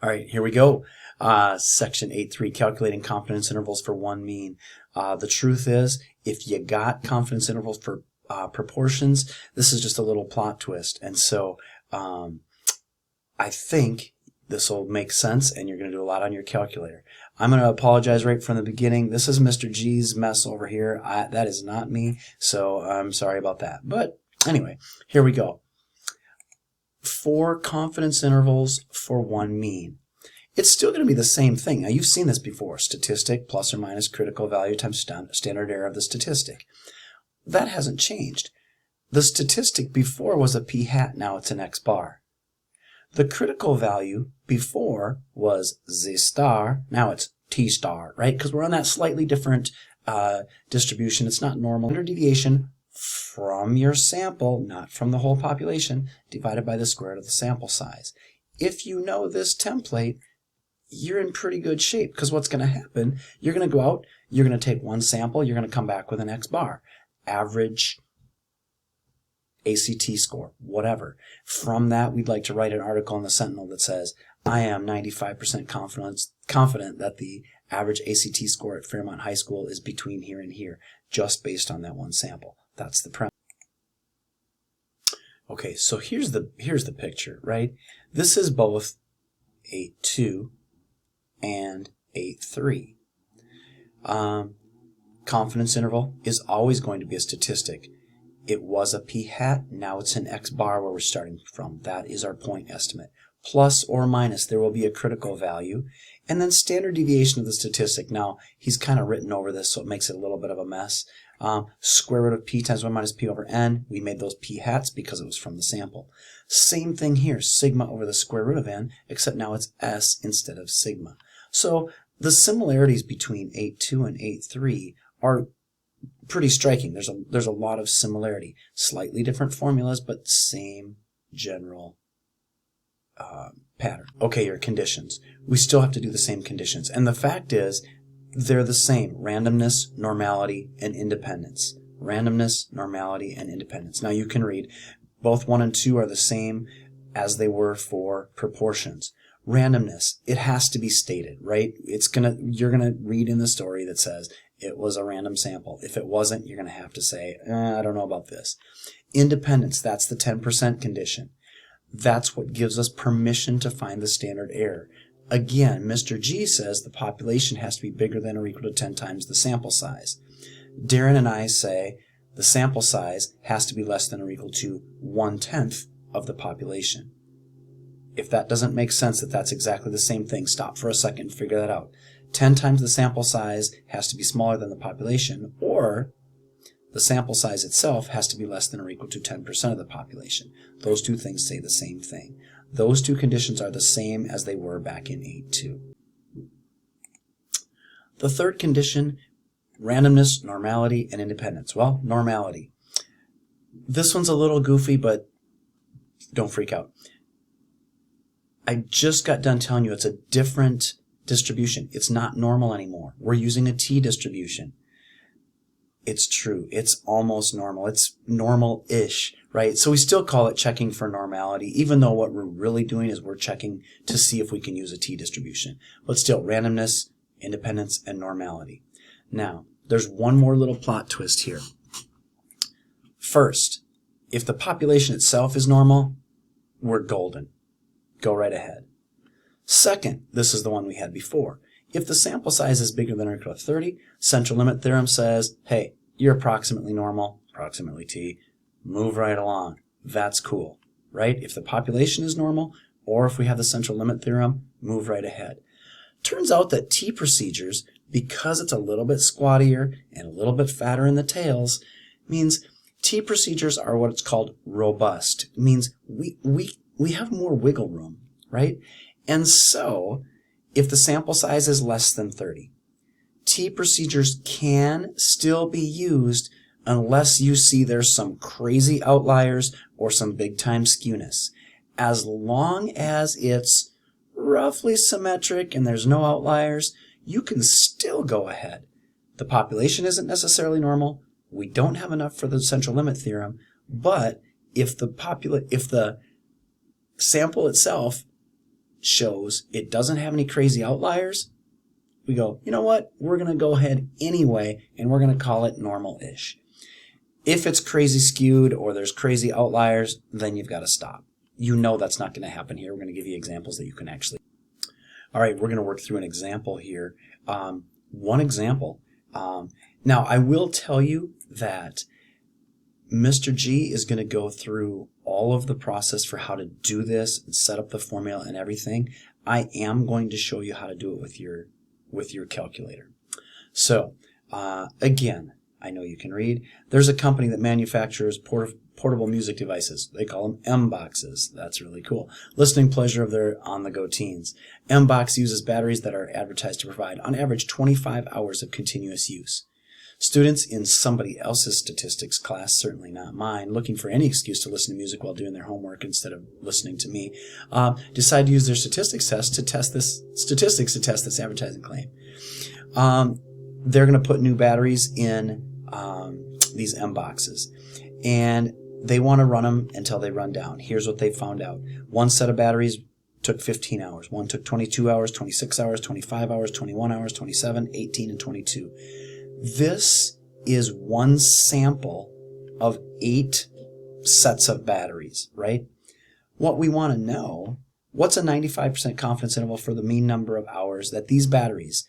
All right, here we go. Section 8.3, calculating confidence intervals for one mean. The truth is, if you got confidence intervals for proportions, this is just a little plot twist. And so I think this will make sense, and you're going to do a lot on your calculator. I'm going to apologize right from the beginning. This is Mr. G's mess over here. That is not me, so I'm sorry about that. But anyway, here we go. 4 confidence intervals for one mean. It's still going to be the same thing. Now, you've seen this before. Statistic plus or minus critical value times standard error of the statistic. That hasn't changed. The statistic before was a p hat. Now it's an x bar. The critical value before was z star. Now it's t star, right? Because we're on that slightly different distribution. It's not normal. Standard deviation from your sample, not from the whole population, divided by the square root of the sample size. If you know this template, you're in pretty good shape, because what's going to happen, you're going to go out, you're going to take one sample, you're going to come back with an x bar, average ACT score, whatever. From that, we'd like to write an article in the Sentinel that says, I am 95% confident that the average ACT score at Fairmont High School is between here and here, just based on that one sample. That's the premise. Okay, so here's the picture, right? This is both 8.2 and 8.3. Confidence interval is always going to be a statistic. It was a p hat, now it's an x bar where we're starting from. That is our point estimate. Plus or minus, there will be a critical value. And then standard deviation of the statistic. Now, he's kind of written over this, so it makes it a little bit of a mess. Square root of p times 1 minus p over n. We made those p hats because it was from the sample. Same thing here, sigma over the square root of n, except now it's s instead of sigma. So the similarities between 8.2 and 8.3 are pretty striking. There's a lot of similarity. Slightly different formulas, but same general pattern. Okay, your conditions. We still have to do the same conditions. And the fact is, they're the same. Randomness, normality, and independence. Randomness, normality, and independence. Now you can read, both 1 and 2 are the same as they were for proportions. Randomness, it has to be stated, right? You're gonna read in the story that says it was a random sample. If it wasn't, you're gonna have to say, I don't know about this. Independence, that's the 10% condition. That's what gives us permission to find the standard error. Again, Mr. G says the population has to be bigger than or equal to 10 times the sample size. Darren and I say the sample size has to be less than or equal to 1/10 of the population. If that doesn't make sense, that that's exactly the same thing, stop for a second and figure that out. 10 times the sample size has to be smaller than the population, or the sample size itself has to be less than or equal to 10% of the population. Those two things say the same thing. Those two conditions are the same as they were back in 8.2. The third condition, randomness, normality, and independence. Well, normality. This one's a little goofy, but don't freak out. I just got done telling you it's a different distribution. It's not normal anymore. We're using a t distribution. It's true. It's almost normal. It's normal-ish, right? So we still call it checking for normality, even though what we're really doing is we're checking to see if we can use a t distribution. But still, randomness, independence, and normality. Now, there's one more little plot twist here. First, if the population itself is normal, we're golden. Go right ahead. Second, this is the one we had before. If the sample size is bigger than or equal to 30, central limit theorem says, hey, you're approximately normal, approximately t, move right along. That's cool, right? If the population is normal, or if we have the central limit theorem, move right ahead. Turns out that t procedures, because it's a little bit squattier and a little bit fatter in the tails, means t procedures are what it's called robust. It means we have more wiggle room, right? And so, if the sample size is less than 30, t procedures can still be used unless you see there's some crazy outliers or some big time skewness. As long as it's roughly symmetric and there's no outliers, you can still go ahead. The population isn't necessarily normal. We don't have enough for the central limit theorem, but if the sample itself shows it doesn't have any crazy outliers, we go, you know what? We're going to go ahead anyway, and we're going to call it normal-ish. If it's crazy skewed or there's crazy outliers, then you've got to stop. You know that's not going to happen here. We're going to give you examples that you can actually. All right, we're going to work through an example here. One example. Now, I will tell you that Mr. G is going to go through all of the process for how to do this and set up the formula and everything. I am going to show you how to do it with your calculator. So, again, I know you can read. There's a company that manufactures portable music devices. They call them M-Boxes. That's really cool. Listening pleasure of their on-the-go teens. M-Box uses batteries that are advertised to provide, on average, 25 hours of continuous use. Students in somebody else's statistics class, certainly not mine, looking for any excuse to listen to music while doing their homework instead of listening to me, decide to use their statistics to test this advertising claim. They're going to put new batteries in these M-Boxes, and they want to run them until they run down. Here's what they found out. One set of batteries took 15 hours. One took 22 hours, 26 hours, 25 hours, 21 hours, 27, 18, and 22. This is one sample of 8 sets of batteries, right? What we want to know, what's a 95% confidence interval for the mean number of hours that these batteries,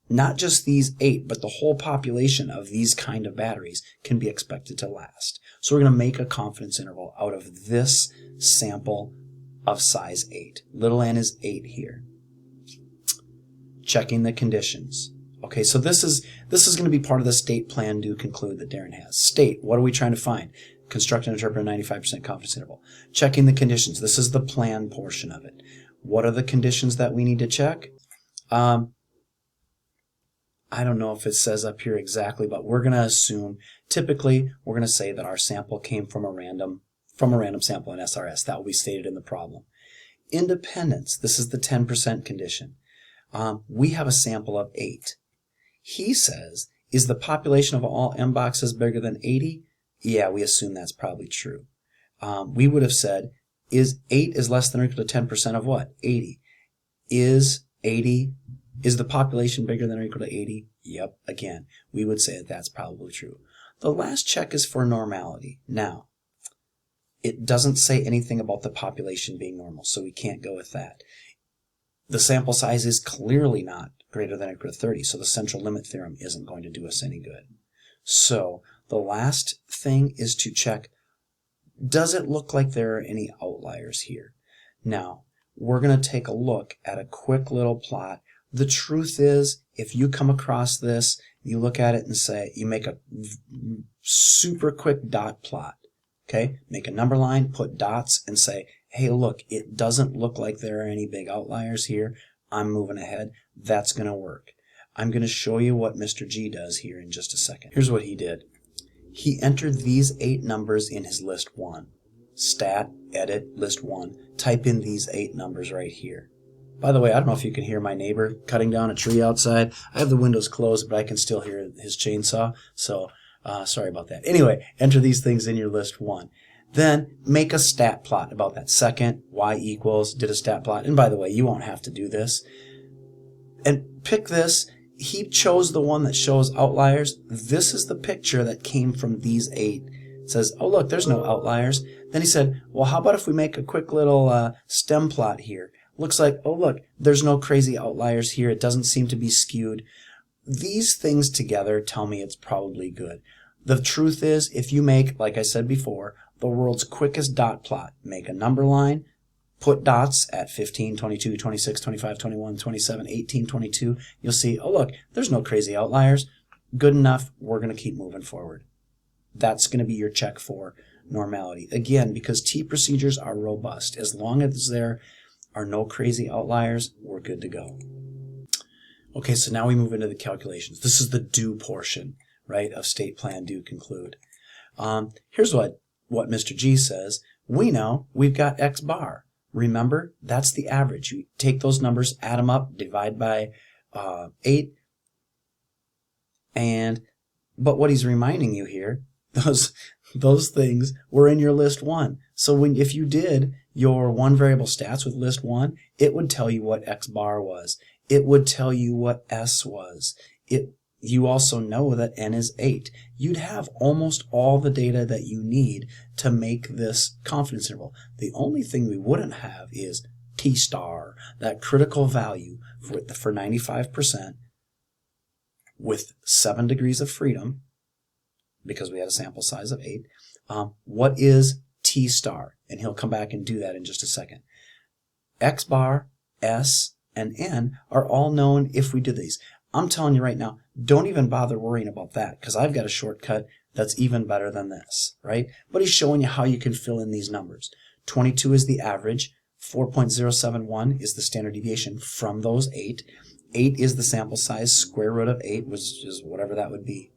not just these 8, but the whole population of these kind of batteries can be expected to last. So we're going to make a confidence interval out of this sample of size 8. Little n is 8 here. Checking the conditions. Okay, so this is going to be part of the state plan do conclude that Darren has. State, what are we trying to find? Construct and interpret a 95% confidence interval. Checking the conditions. This is the plan portion of it. What are the conditions that we need to check? I don't know if it says up here exactly, but we're going to assume, typically, we're going to say that our sample came from a random sample in SRS. That will be stated in the problem. Independence, this is the 10% condition. We have a sample of 8. He says, is the population of all M-Boxes bigger than 80? Yeah, we assume that's probably true. We would have said, is 8 is less than or equal to 10% of what? 80. Is the population bigger than or equal to 80? Yep, again, we would say that that's probably true. The last check is for normality. Now, it doesn't say anything about the population being normal, so we can't go with that. The sample size is clearly not greater than or equal to 30, so the central limit theorem isn't going to do us any good. So the last thing is to check, does it look like there are any outliers here? Now, we're going to take a look at a quick little plot. The truth is, if you come across this, you look at it and say, you make a super quick dot plot. Okay, make a number line, put dots, and say, hey, look, it doesn't look like there are any big outliers here. I'm moving ahead. That's going to work. I'm going to show you what Mr. G does here in just a second. Here's what he did. He entered these 8 numbers in his list 1. Stat, edit, list 1. Type in these 8 numbers right here. By the way, I don't know if you can hear my neighbor cutting down a tree outside. I have the windows closed, but I can still hear his chainsaw, so sorry about that. Anyway, enter these things in your list 1. Then make a stat plot about that. Second, y equals, did a stat plot. And by the way, you won't have to do this. And pick this. He chose the one that shows outliers. This is the picture that came from these 8. It says, oh, look, there's no outliers. Then he said, well, how about if we make a quick little stem plot here? Looks like, oh, look, there's no crazy outliers here. It doesn't seem to be skewed. These things together tell me it's probably good. The truth is, if you make, like I said before, the world's quickest dot plot, make a number line, put dots at 15, 22, 26, 25, 21, 27, 18, 22, you'll see, oh, look, there's no crazy outliers. Good enough. We're going to keep moving forward. That's going to be your check for normality. Again, because T procedures are robust. As long as there are no crazy outliers, we're good to go. Okay, so now we move into the calculations. This is the do portion, right, of state plan do conclude. Here's what Mr. G says. We know we've got X bar. Remember, that's the average. You take those numbers, add them up, divide by 8. But what he's reminding you here, those things were in your list 1. So if you did, your one variable stats with list 1, it would tell you what X bar was. It would tell you what S was. You also know that N is 8. You'd have almost all the data that you need to make this confidence interval. The only thing we wouldn't have is T star, that critical value for 95% with 7 degrees of freedom, because we had a sample size of 8. What is T star? And he'll come back and do that in just a second. X bar, S, and N are all known if we do these. I'm telling you right now, don't even bother worrying about that, because I've got a shortcut that's even better than this, right? But he's showing you how you can fill in these numbers. 22 is the average. 4.071 is the standard deviation from those 8. 8 is the sample size, square root of 8, which is whatever that would be.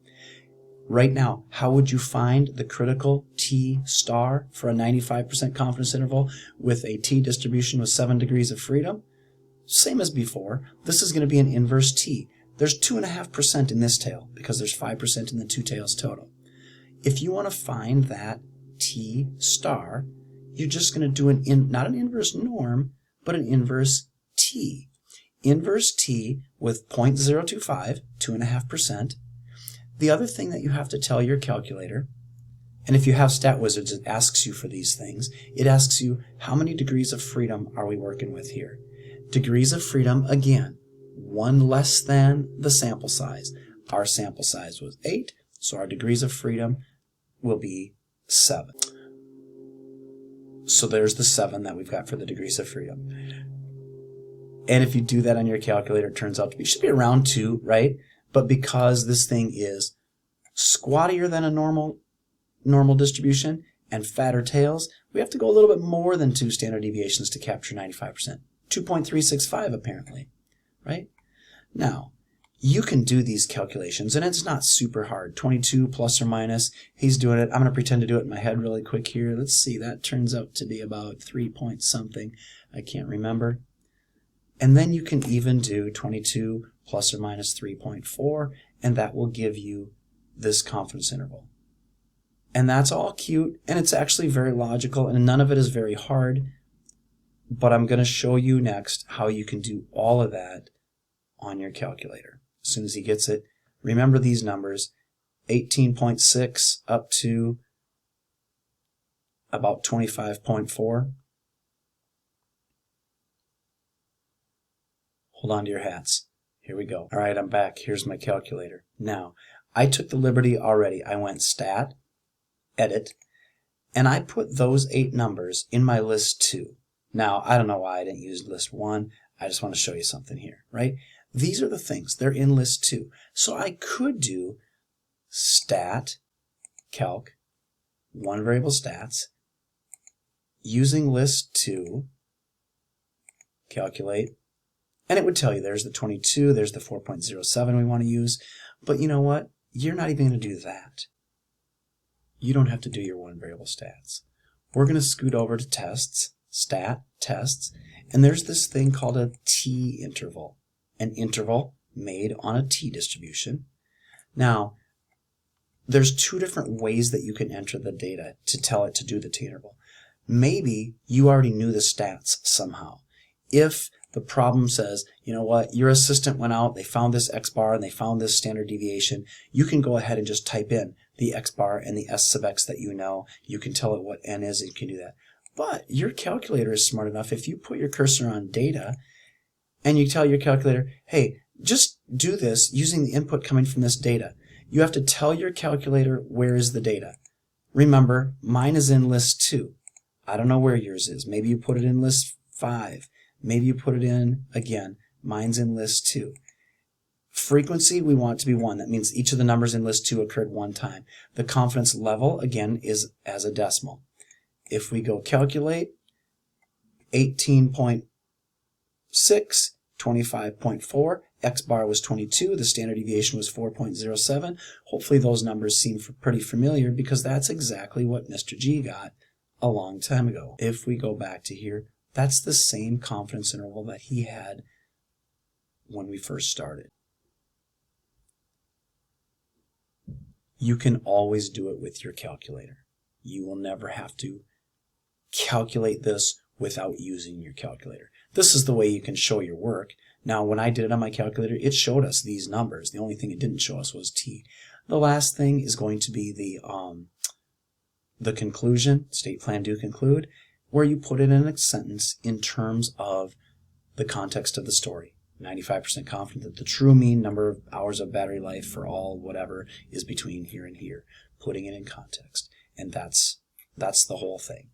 Right now, how would you find the critical T star for a 95% confidence interval with a T distribution with 7 degrees of freedom? Same as before. This is going to be an inverse T. There's 2.5% in this tail because there's 5% in the two tails total. If you want to find that T star, you're just going to do not an inverse norm, but an inverse T. Inverse T with 0.025, 2.5%. The other thing that you have to tell your calculator, and if you have StatWizards, it asks you for these things. It asks you, how many degrees of freedom are we working with here? Degrees of freedom, again, 1 less than the sample size. Our sample size was 8, so our degrees of freedom will be 7. So there's the 7 that we've got for the degrees of freedom. And if you do that on your calculator, it turns out to be, should be around 2, right? But because this thing is squattier than a normal distribution and fatter tails, we have to go a little bit more than 2 standard deviations to capture 95%. 2.365 apparently, right? Now, you can do these calculations, and it's not super hard. 22 plus or minus, he's doing it. I'm going to pretend to do it in my head really quick here. Let's see, that turns out to be about 3 point something. I can't remember. And then you can even do 22 plus or minus 3.4, and that will give you this confidence interval. And that's all cute, and it's actually very logical, and none of it is very hard. But I'm going to show you next how you can do all of that on your calculator. As soon as he gets it, remember these numbers, 18.6 up to about 25.4. Hold on to your hats. Here we go. All right, I'm back. Here's my calculator. Now, I took the liberty already. I went Stat, Edit, and I put those 8 numbers in my list 2. Now, I don't know why I didn't use list 1. I just want to show you something here, right? These are the things. They're in list 2. So I could do Stat, Calc, one variable stats, using list 2, calculate, and it would tell you there's the 22, there's the 4.07 we want to use. But you know what? You're not even going to do that. You don't have to do your one variable stats. We're going to scoot over to tests, stat, tests, and there's this thing called a T interval, an interval made on a T distribution. Now, there's 2 different ways that you can enter the data to tell it to do the T interval. Maybe you already knew the stats somehow. If the problem says, you know what, your assistant went out, they found this X bar and they found this standard deviation, you can go ahead and just type in the X bar and the S sub X that you know. You can tell it what N is and you can do that. But your calculator is smart enough. If you put your cursor on data and you tell your calculator, hey, just do this using the input coming from this data, you have to tell your calculator where is the data. Remember, mine is in list 2. I don't know where yours is. Maybe you put it in list 5. Maybe you put it in, again, mine's in list 2. Frequency, we want it to be 1. That means each of the numbers in list 2 occurred one time. The confidence level, again, is as a decimal. If we go calculate, 18.6, 25.4, X bar was 22, the standard deviation was 4.07. Hopefully those numbers seem pretty familiar because that's exactly what Mr. G got a long time ago. If we go back to here, that's the same confidence interval that he had when we first started. You can always do it with your calculator. You will never have to calculate this without using your calculator. This is the way you can show your work. Now, when I did it on my calculator, it showed us these numbers. The only thing it didn't show us was t. The last thing is going to be the conclusion, state plan do conclude, where you put it in a sentence in terms of the context of the story. 95% confident that the true mean number of hours of battery life for all whatever is between here and here. Putting it in context. And that's the whole thing.